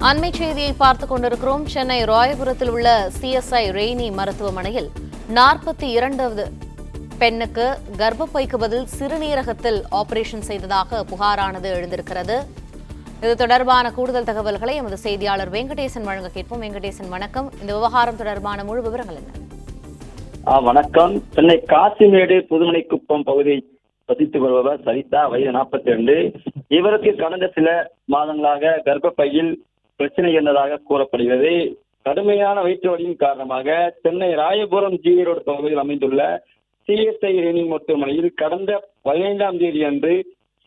அண்மை செய்தியை பார்த்துக் கொண்டிருக்கிறோம். சென்னை ராயபுரத்தில் உள்ள CSI ரெய்னி மருத்துவமனையில் 42வது பெண்ணுக்கு கர்ப்பப்பைக்கு பதில் சிறுநீரகத்தில் ஆபரேஷன் செய்ததாக புகாரானது எழுந்திருக்கிறது. இது தொடர்பான கூடுதல் தகவல்களை எமது செய்தியாளர் வெங்கடேசன் வழங்க கேட்போம். வெங்கடேசன், வணக்கம். இந்த விவகாரம் தொடர்பான முழு விவரங்கள் என்ன? வணக்கம். சென்னை காசிமேடு புதுமனைக்குப்பம் பகுதியை வசித்து வருபவர் சரிதா, வயது 42. இவருக்கு கடந்த சில மாதங்களாக கர்ப்பப்பையில் பிரச்சனை இருந்ததாக கூறப்படுகிறது. கடுமையான வயிற்று வலியின் காரணமாக சென்னை ராயபுரம் GV ரோடு பகுதியில் அமைந்துள்ள CSI ரெய்னி மருத்துவமனையில் கடந்த 15ஆம் தேதி அன்று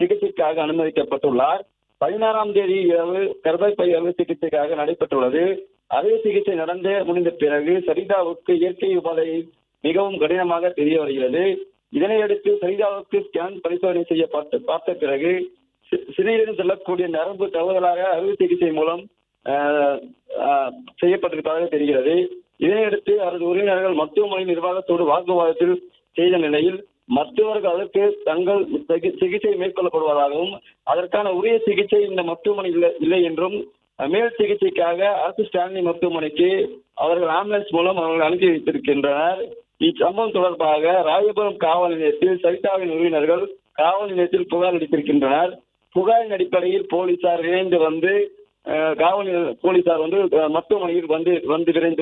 சிகிச்சைக்காக அனுமதிக்கப்பட்டுள்ளார். 16ஆம் தேதி இரவு கர்ப்பப்பை அறுவை சிகிச்சைக்காக நடைபெற்றுள்ளது. அறுவை சிகிச்சை நடந்து முடிந்த பிறகு சரிதாவுக்கு இயற்கை உபாதை மிகவும் கடினமாக தெரிய வருகிறது. இதனையடுத்து சரிதாவுக்கு ஸ்கேன் பரிசோதனை செய்ய பார்த்த பிறகு சிறுநீரில் செல்லக்கூடிய நரம்பு தவறுதலாக அறுவை சிகிச்சை மூலம் செய்யப்பட்டிருப்பதாக தெரிகிறது. இதனையடுத்து அவரது உறவினர்கள் மருத்துவமனை நிர்வாகத்தோடு வாக்குவாதத்தில் செய்த நிலையில் மருத்துவர்கள் அதற்கு தங்கள் சிகிச்சை மேற்கொள்ளப்படுவதாகவும் அதற்கான உரிய சிகிச்சை இந்த மருத்துவமனை இல்லை என்றும் மேல் சிகிச்சைக்காக அரசு ஸ்டான்லி மருத்துவமனைக்கு அவர்கள் ஆம்புலன்ஸ் மூலம் அவர்கள் அனுப்பி வைத்திருக்கின்றனர். இச்சம்பவம் தொடர்பாக ராயபுரம் காவல் நிலையத்தில் சரிதாவின் உறவினர்கள் காவல் நிலையத்தில் புகார் அளித்திருக்கின்றனர். புகாரின் அடிப்படையில் போலீசார் இணைந்து வந்து போலீசார் மருத்துவமனையில்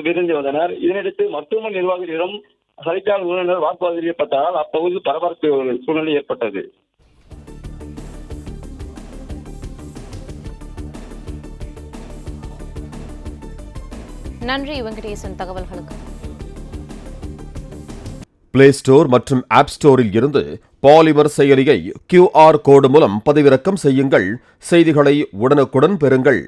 விரைந்து வந்தனர். இதனையடுத்து மருத்துவமனை நிர்வாகிகளிடம் சரிதாவின் உறவினர் வாக்குவாதம் ஏற்பட்டதால் அப்பகுதியில் பரபரப்பு சூழ்நிலை ஏற்பட்டது. நன்றி வெங்கடேசன் தகவல்களுக்கு. பிளே ஸ்டோர் மற்றும் ஆப் ஸ்டோரில் இருந்து பாலிமர் செயலியை QR கோடு மூலம் பதிவிறக்கம் செய்யுங்கள். செய்திகளை உடனுக்குடன் பெறுங்கள்.